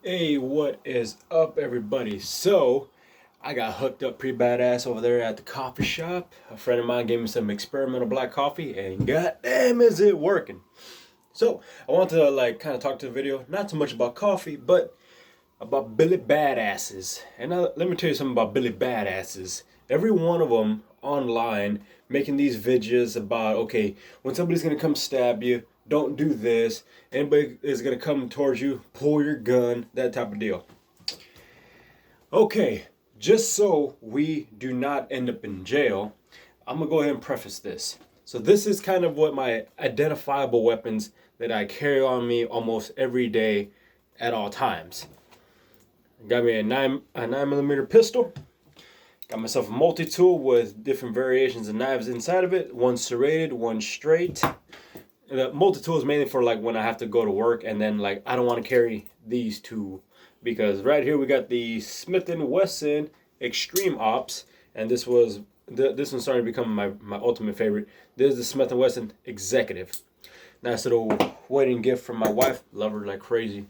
Hey, what is up, everybody? So, I got hooked up pretty badass over there at the coffee shop. A friend of mine gave me some experimental black coffee, and goddamn, is it working! So, I want to kind of talk to the video, not so much about coffee, but about Billy Badasses. And now, let me tell you something about Billy Badasses. Every one of them online making these videos about, okay, when somebody's gonna come stab you, don't do this. Anybody is gonna come towards you, pull your gun, that type of deal. Okay, just so we do not end up in jail, I'm gonna go ahead and preface this. So this is kind of what my identifiable weapons that I carry on me almost every day at all times. Got me a nine millimeter pistol. Got myself a multi-tool with different variations of knives inside of it. One serrated, one straight. The multi-tool is mainly for like when I have to go to work, and then like I don't want to carry these two because right here we got the Smith and Wesson Extreme Ops, and this one's starting to become my ultimate favorite. This is the Smith and Wesson Executive. Nice little wedding gift from my wife. Love her like crazy.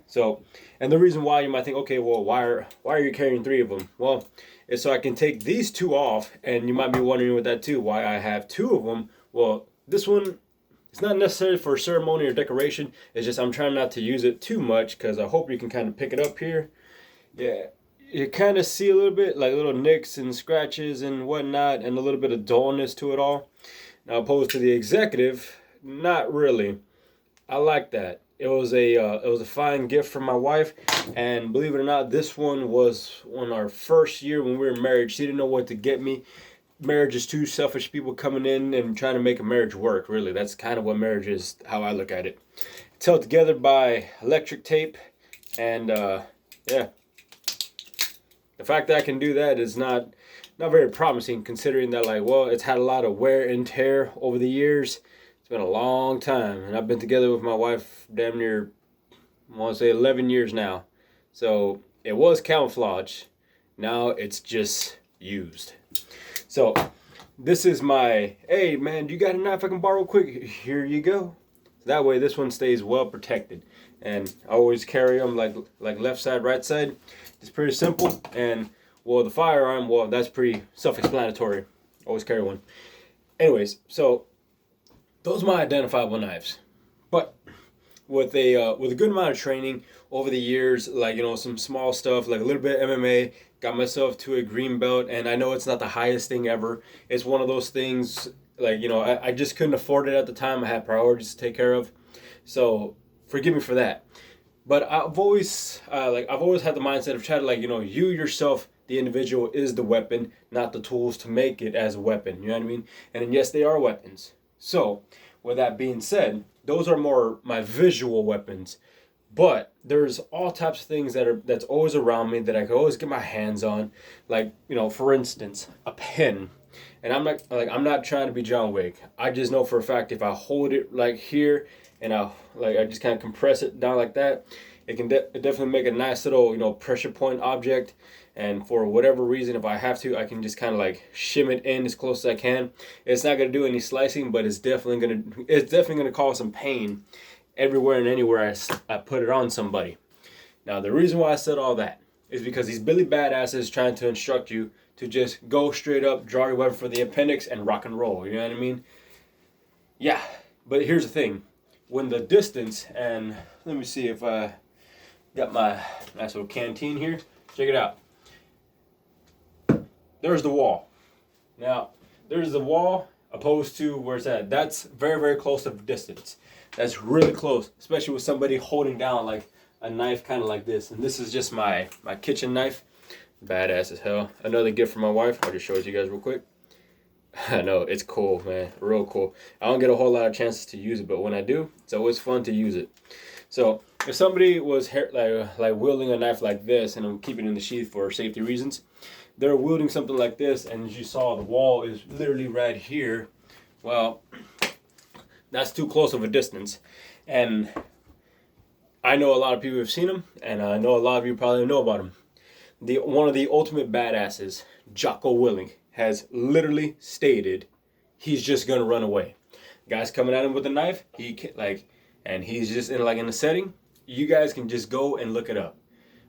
So, and the reason why you might think, okay, well, why are you carrying three of them? Well, it's so I can take these two off, and you might be wondering with that too, why I have two of them. Well, this one, it's not necessarily for ceremony or decoration. It's just I'm trying not to use it too much because I hope you can kind of pick it up here. Yeah, you kind of see a little bit like little nicks and scratches and whatnot, and a little bit of dullness to it all. Now, opposed to the executive, not really. I like that. It was a fine gift from my wife, and believe it or not, this one was on our first year when we were married. She didn't know what to get me. Marriage is two selfish people coming in and trying to make a marriage work. Really, that's kind of what marriage is. How I look at it. It's held together by electric tape, and yeah, the fact that I can do that is not very promising, considering that like well, it's had a lot of wear and tear over the years. It's been a long time, and I've been together with my wife damn near, I want to say 11 years now. So it was camouflage. Now it's just used. So this is my, hey man, do you got a knife I can borrow quick? Here you go. That way this one stays well protected. And I always carry them like left side, right side. It's pretty simple. And well, the firearm, well, that's pretty self-explanatory. Always carry one. Anyways, so those are my identifiable knives. But with a good amount of training over the years, like some small stuff, like a little bit of MMA, got myself to a green belt, and I know it's not the highest thing ever. It's one of those things like I just couldn't afford it at the time. I had priorities to take care of, so forgive me for that. But I've always had the mindset of trying to you yourself, the individual is the weapon, not the tools to make it as a weapon. You know what I mean? And then, yes, they are weapons. So, with that being said, those are more my visual weapons. But there's all types of things that's always around me that I can always get my hands on. Like, for instance, a pen. And I'm not trying to be John Wick. I just know for a fact if I hold it like here and I just kind of compress it down like that, it can definitely make a nice little pressure point object. And for whatever reason, if I have to, I can just kind of like shim it in as close as I can. It's not gonna do any slicing, but it's definitely gonna cause some pain everywhere and anywhere I put it on somebody. Now, the reason why I said all that is because these Billy Badasses trying to instruct you to just go straight up, draw your weapon for the appendix, and rock and roll. You know what I mean? Yeah, but here's the thing. When the distance, and let me see if I got my nice little canteen here. Check it out. There's the wall. Now, there's the wall opposed to where it's at. That's very, very close of distance. That's really close, especially with somebody holding down like a knife kind of like this. And this is just my kitchen knife. Badass as hell. Another gift from my wife. I'll just show it to you guys real quick. I know, it's cool, man. Real cool. I don't get a whole lot of chances to use it, but when I do, it's always fun to use it. So if somebody was like wielding a knife like this, and I'm keeping it in the sheath for safety reasons, they're wielding something like this, and as you saw, the wall is literally right here. Well, that's too close of a distance. And I know a lot of people have seen them, and I know a lot of you probably know about them. One of the ultimate badasses, Jocko Willing, has literally stated he's just gonna run away. Guy's coming at him with a knife. And he's just in a setting. you guys can just go and look it up.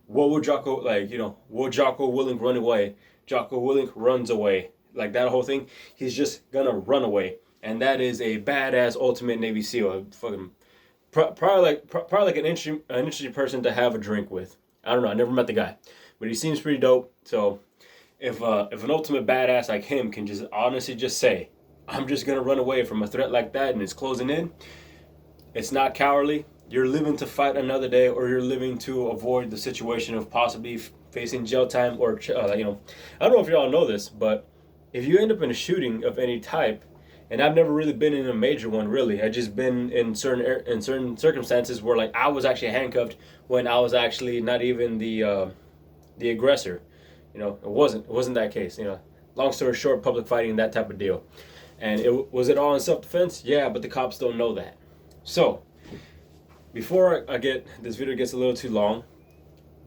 What would Jocko, like, will Jocko Willink run away? Jocko Willink runs away. Like that whole thing, he's just gonna run away. And that is a badass ultimate Navy SEAL. Fucking probably like an interesting person to have a drink with. I don't know. I never met the guy, but he seems pretty dope. So if an ultimate badass like him can just honestly just say, I'm just gonna run away from a threat like that and it's closing in, it's not cowardly. You're living to fight another day, or you're living to avoid the situation of possibly facing jail time, or I don't know if y'all know this, but if you end up in a shooting of any type, and I've never really been in a major one really, I just been in certain circumstances where like I was actually handcuffed when I was actually not even the aggressor. It wasn't that case. Long story short, public fighting, that type of deal. And was it all in self-defense? Yeah, but the cops don't know that. So before this video gets a little too long,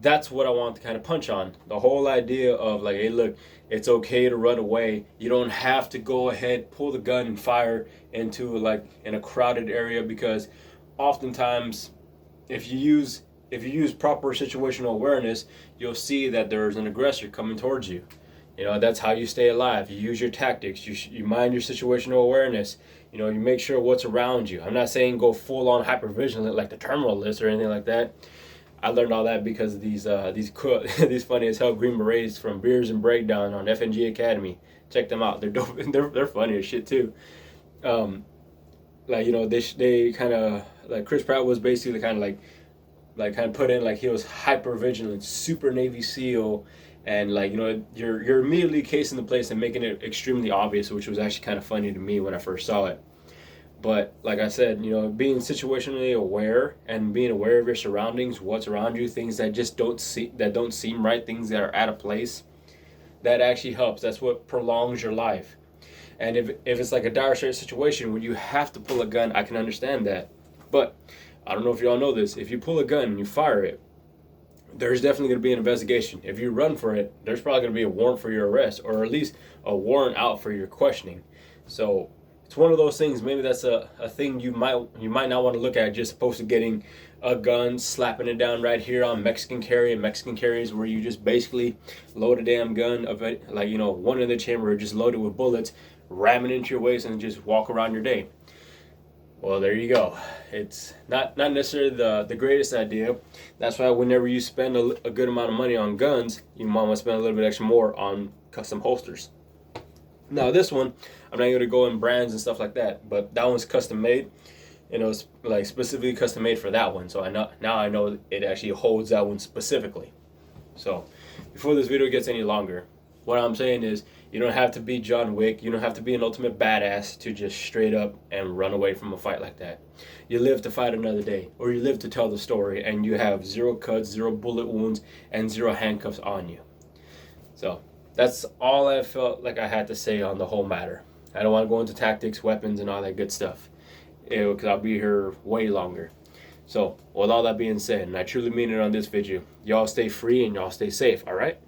that's what I want to kind of punch on. The whole idea of like, hey, look, it's okay to run away. You don't have to go ahead, pull the gun and fire into like in a crowded area, because oftentimes if you use proper situational awareness, you'll see that there's an aggressor coming towards you. That's how you stay alive. You use your tactics. You mind your situational awareness. You make sure what's around you. I'm not saying go full on hypervigilant like the terminal list or anything like that. I learned all that because of these funny as hell Green Berets from Beers and Breakdown on FNG Academy. Check them out. They're dope. They're funny as shit too. They kind of like Chris Pratt was basically kind of put in like he was hyper vigilant, super Navy SEAL, and you're immediately casing the place and making it extremely obvious, which was actually kind of funny to me when I first saw it. But like I said, being situationally aware and being aware of your surroundings, what's around you, things that just don't seem right, things that are out of place, that actually helps. That's what prolongs your life. And if it's like a dire straight situation where you have to pull a gun, I can understand that. But I don't know if y'all know this. If you pull a gun and you fire it, there's definitely going to be an investigation. If you run for it, there's probably going to be a warrant for your arrest, or at least a warrant out for your questioning. So it's one of those things. Maybe that's a thing you might not want to look at, just opposed to getting a gun, slapping it down right here on Mexican carry. And Mexican carry is where you just basically load a damn gun of it, one in the chamber, just loaded with bullets, ram it into your waist, and just walk around your day. Well, there you go. It's not necessarily the greatest idea. That's why whenever you spend a good amount of money on guns, you might want to spend a little bit extra more on custom holsters. Now this one, I'm not going to go in brands and stuff like that, but that one's custom made. It's like specifically custom made for that one. So I know it actually holds that one specifically. So before this video gets any longer, what I'm saying is, you don't have to be John Wick. You don't have to be an ultimate badass to just straight up and run away from a fight like that. You live to fight another day, or you live to tell the story, and you have 0 cuts, 0 bullet wounds, and 0 handcuffs on you. So that's all I felt like I had to say on the whole matter. I don't want to go into tactics, weapons, and all that good stuff, because I'll be here way longer. So with all that being said, and I truly mean it on this video, y'all stay free and y'all stay safe, all right?